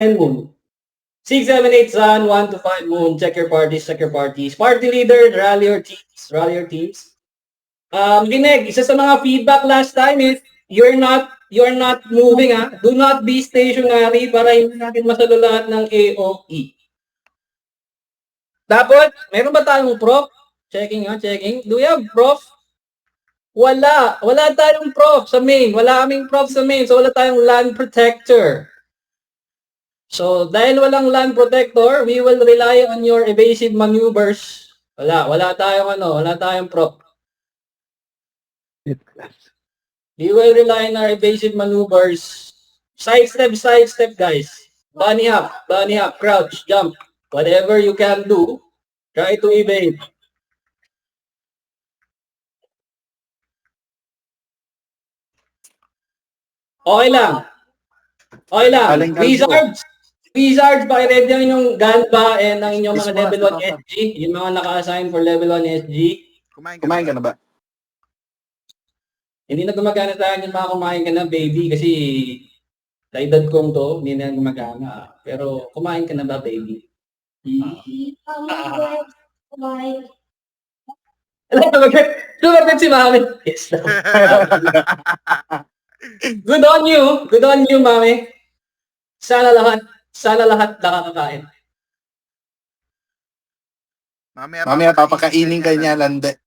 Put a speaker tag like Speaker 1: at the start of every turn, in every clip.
Speaker 1: 10 moon. 6, 7, 8 sun, 1 to 5 moon. Check your parties, check your parties. Party leader, rally your teams, rally your teams. Gineg, isa sa mga feedback last time is you're not moving, ha? Do not be stationary para hindi natin masalo lahat ng AOE. Dapat, meron ba tayong prof? Checking, ha? Checking. Do we have prof? Wala. Wala tayong prof sa main. Wala kaming prof sa main. So, wala tayong land protector. So, dahil walang land protector, we will rely on your evasive maneuvers. Wala tayong prof. We will rely on our evasive maneuvers. Sidestep, guys. Bunny up, crouch, jump. Whatever you can do, try to evade. Okay lang. Wizards, pakiready ang inyong Ganba and ang inyong mga level 1 SG. Yung mga naka-assign for level 1 SG.
Speaker 2: Kumain ka na ba?
Speaker 1: Hindi na gumagana sa akin yung mga kumain ka na, baby, kasi sa edad kong to, hindi na gumagana. Pero kumain ka na ba, baby? Sumagot si Mami. Yes. Good on you, Mami. Sana lahat nakakakain.
Speaker 2: Mamaya papakainin ka niya, Lande.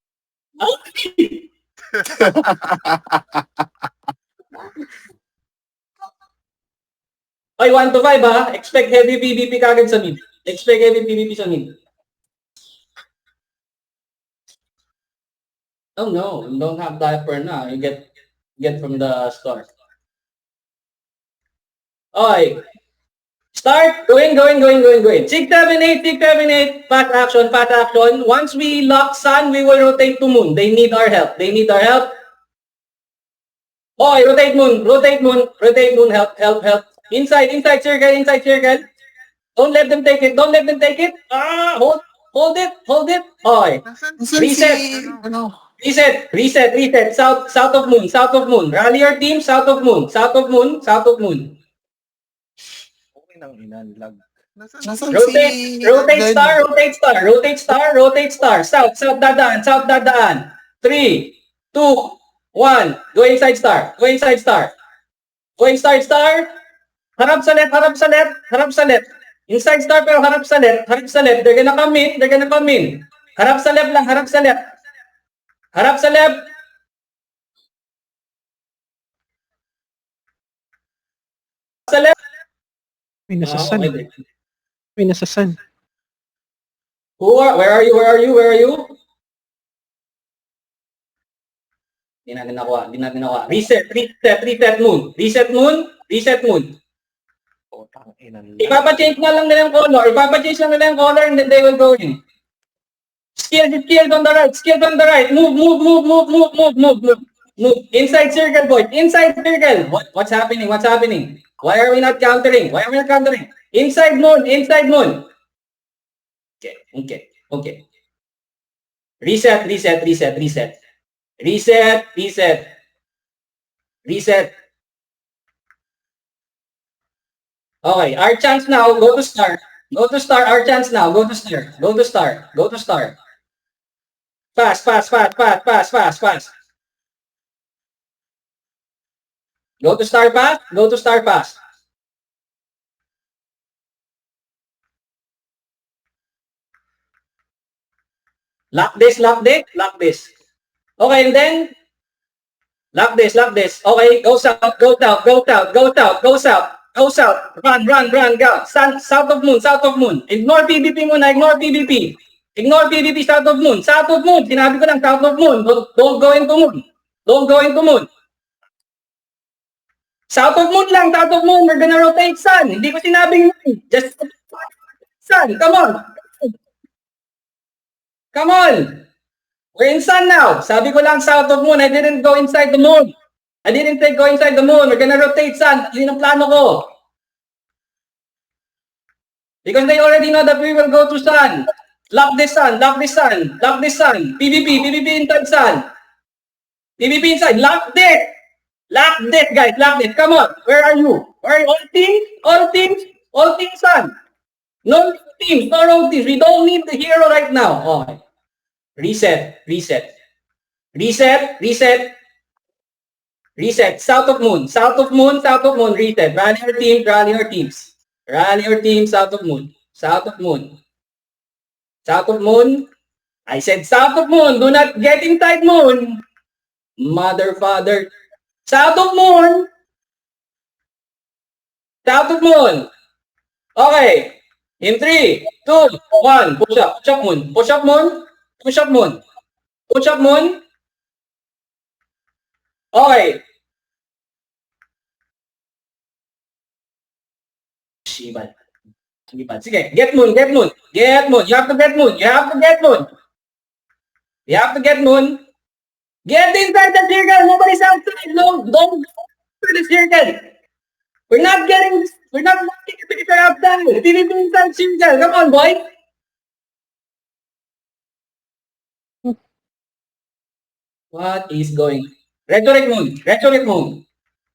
Speaker 1: Ay, 1 to 5 ha. Expect heavy PvP kagad sa mid. Expect heavy PvP sa mid. Oh no, you don't have diaper na. You get from the start. Okay. Start. Going. 6, 7, 8. Fast action. Once we lock sun, we will rotate to moon. They need our help. Okay, rotate moon. Help. Inside circle. Don't let them take it. Hold it. Okay. Reset. South of moon. Rally your team, south of moon. Rotate star. South dadaan. 3, 2, 1. Go inside star. Going star. Harap sa left. Inside star pero harap sa left. They're gonna come in. Harap sa left.
Speaker 3: May nasasan.
Speaker 1: Where are you? Hindi natin nakuha. Reset moon. Ipapa-change lang nila yung color and then they will go in. Skills on the right. Move. Inside circle, boy. What's happening? Why are we not countering? Inside moon. Okay. Reset. Okay, our chance now, go to star. Our chance now, go to star. Fast. Go to star fast. Lock this. Okay, and then lock this. Okay, go south. Run, go. South of moon. Ignore PvP muna, Ignore PvP south of moon. Sinabi ko lang south of moon. Don't go into moon. South of moon. We're gonna rotate sun. Hindi ko sinabing just sun. Come on. We're in sun now. Sabi ko lang south of moon. I didn't go inside the moon. We're gonna rotate sun. Yun ang plano ko. Because they already know that we will go to sun. Lock this sun. PvP inside sun. PvP inside. Lock this, guys. Come on. Where are you? All teams? All teams sun. No teams, no rogue teams. We don't need the hero right now. Okay. Reset, reset. Reset, reset. Reset. South of moon. South of moon, south of moon. Reset. Rally your teams, rally your teams. Rally your teams, south of moon. South of moon. South of moon. I said south of moon. Do not get inside moon. Mother, father. South of moon. South of moon. Okay. In 3, 2, 1. Push up. Push up moon. Push up moon. Push up moon. Push up moon. Okay. Shibal. Shibal. Sige. Get moon. Get moon. Get moon. You have to get moon. You have to get moon. You have to get moon. Get inside the circle. Nobody's outside. No, don't go to the circle. We're not getting the picture outside. PvP inside circle. Come on, boy. What is going? Resurrect moon. Resurrect moon.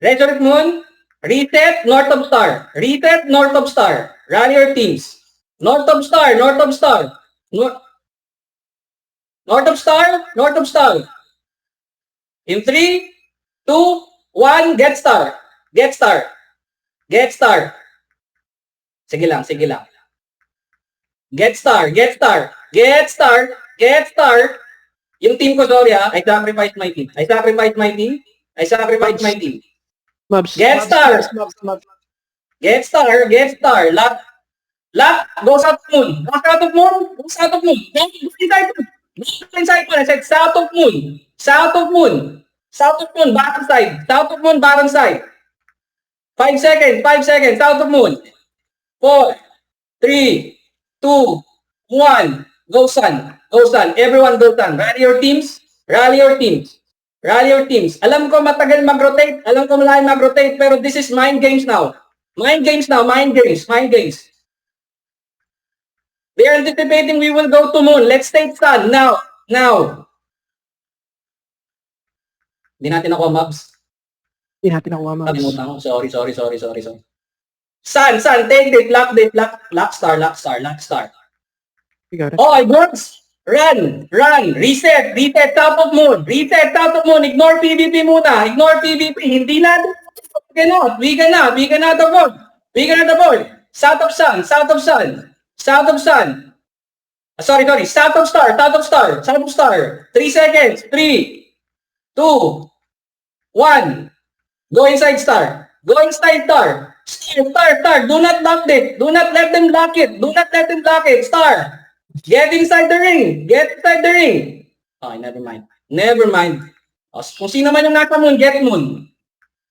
Speaker 1: Resurrect moon. Reset north of star. Reset north of star. Rally your teams. North of star. North of star. North of star. North of star. In 3, 2, 1, get star. Get star. Get star. Sige lang, sige lang. Get star, get star. Get star. Get star. Yung team ko, sorry I sacrificed my team. I sacrificed my team. I sacrificed my team.
Speaker 3: Mobs.
Speaker 1: Get star. Get star. Get star. Lock. Lock. Go south of moon. Go south of moon. Go south of moon. Go inside moon. Go inside moon. I said south of moon. South of moon. South of moon. Bottom side. South of moon. Bottom side. 5 seconds. 5 seconds. South of moon. 4, 3, 2, 1. Go sun. Go sun. Everyone go sun. Rally your teams. Rally your teams. Rally your teams. Alam ko matagal mag-rotate. Alam ko malaking mag-rotate. Pero this is mind games now. Mind games now. Mind games. Mind games. They are anticipating we will go to moon. Let's take sun. Now. Now. Hindi natin ako, Mabs.
Speaker 3: Hindi natin nakuha, Mobs.
Speaker 1: Nakalimutan ko. Sorry. Sun. Take it. Lock star.
Speaker 3: We got it.
Speaker 1: Oh, it works. Run. Reset. Top of moon. Ignore PvP muna. Ignore PvP. Hindi na. We cannot afford. South of sun. South of sun. Sorry. South of star. 3 seconds. 3, 2, 1. Go inside star. Star. Do not lock it. Do not let them lock it. Star. Get inside the ring. Okay, never mind. O, kung sino man yung nasa moon, get moon.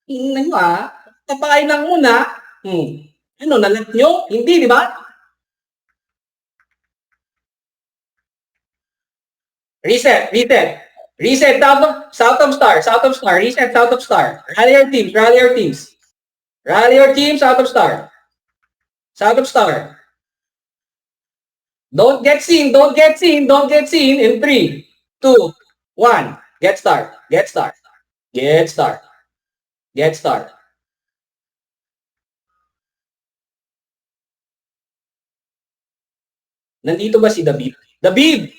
Speaker 1: Tingnan nyo tapain lang muna. Ano, nalat nyo? Hindi, di ba? Reset. South of star. Reset south of star. Rally your teams. South of star. Don't get seen. In 3, 2, 1. Get star. Nandito ba si David? David!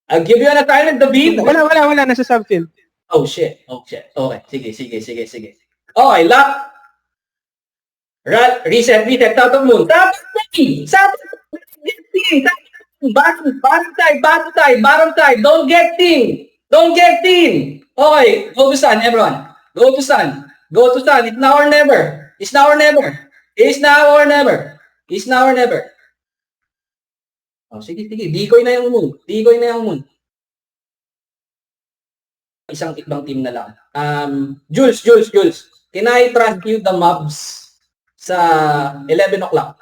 Speaker 1: I'll give you an assignment, David.
Speaker 3: Wala. Nasa subfield.
Speaker 1: Oh, shit. Okay. Sige. Okay, lock. Reset. Top of moon. Bottom side. Don't get in. Okay, go to sun, everyone. Go to sun. It's now or never. Oh, sige. Decoy na yung moon. Isang ibang team na lang. Jules. Can I trust you the mobs sa 11 o'clock?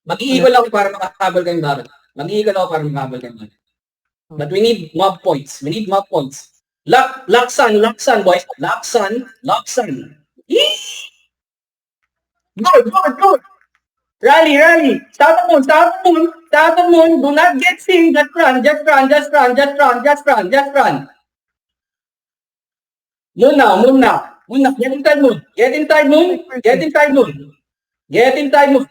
Speaker 1: Mag-i-eagle ako para makahabol kayong barrel. But we need mob points. Lock sun, boys. Lock sun. Good. Rally. Start of moon. Do not get seen. Just run. Moon now. Get inside moon. Get inside moon.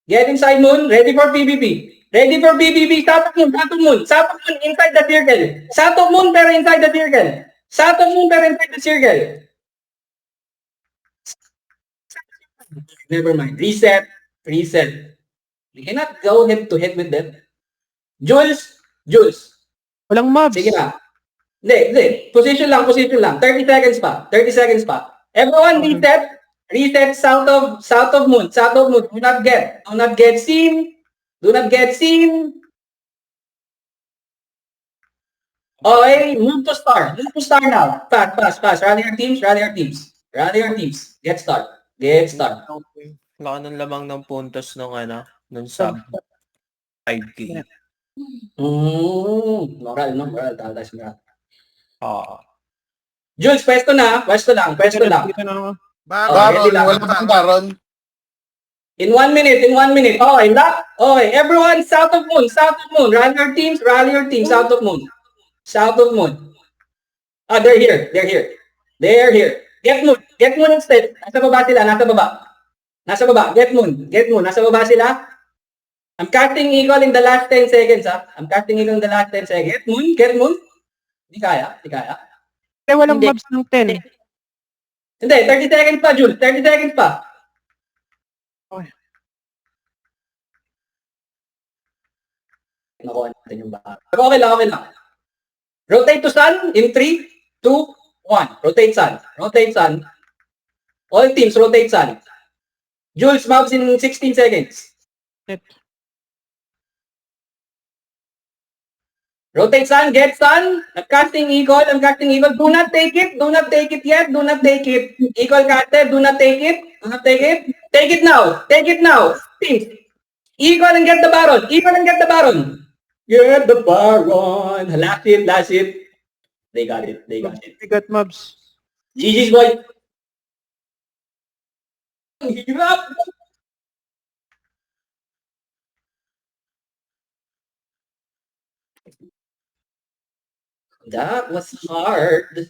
Speaker 1: Get inside moon. Ready for PvP. Ready for PvP. Satok moon. Satok moon. Satok moon inside the circle. Satok moon pero inside the circle. Satok moon pero inside the circle. Never mind. Reset. Reset. We cannot go head to head with them. Jules. Jules.
Speaker 3: Walang mobs.
Speaker 1: Sige na. Hindi. Position lang. 30 seconds pa. 30 seconds pa. Everyone reset. Reset south of moon. South of moon. Do not get seen. Do not get seen. Okay, move to star. Move to star now. Fast. Rally your teams. Get start.
Speaker 4: Laka ng lamang ng puntos nung sub 5K.
Speaker 1: Moral. Talas moral.
Speaker 4: Oo.
Speaker 1: Jules, pwesto lang.
Speaker 3: Dito na ako.
Speaker 2: Baron, wala bang Baron?
Speaker 1: In 1 minute. Okay, lock. Okay, everyone, south of moon. Rally your teams, south of moon. Ah, they're here. Get moon instead. Nasa baba. Get moon. Nasa baba sila. I'm casting eagle in the last 10 seconds, ha? Get moon. Hindi kaya.
Speaker 3: Eh, walang
Speaker 1: Hindi.
Speaker 3: mobs ng 10.
Speaker 1: Hindi, 30 seconds pa, Jules. 30 seconds pa.
Speaker 3: Okay.
Speaker 1: Nakuha natin yung baka. Okay lang. Rotate to sun in 3, 2, 1. Rotate sun. All teams, rotate sun. Jules, mobs in 16 seconds.
Speaker 3: Set.
Speaker 1: Rotate sun, get sun. I'm casting eagle. Do not take it yet. Eagle casted, do not take it. Take it now. Teams. Eagle and get the Baron. Get the Baron. Last hit. They got it.
Speaker 3: We got mobs.
Speaker 1: GG's, boy. Hirap. That was hard.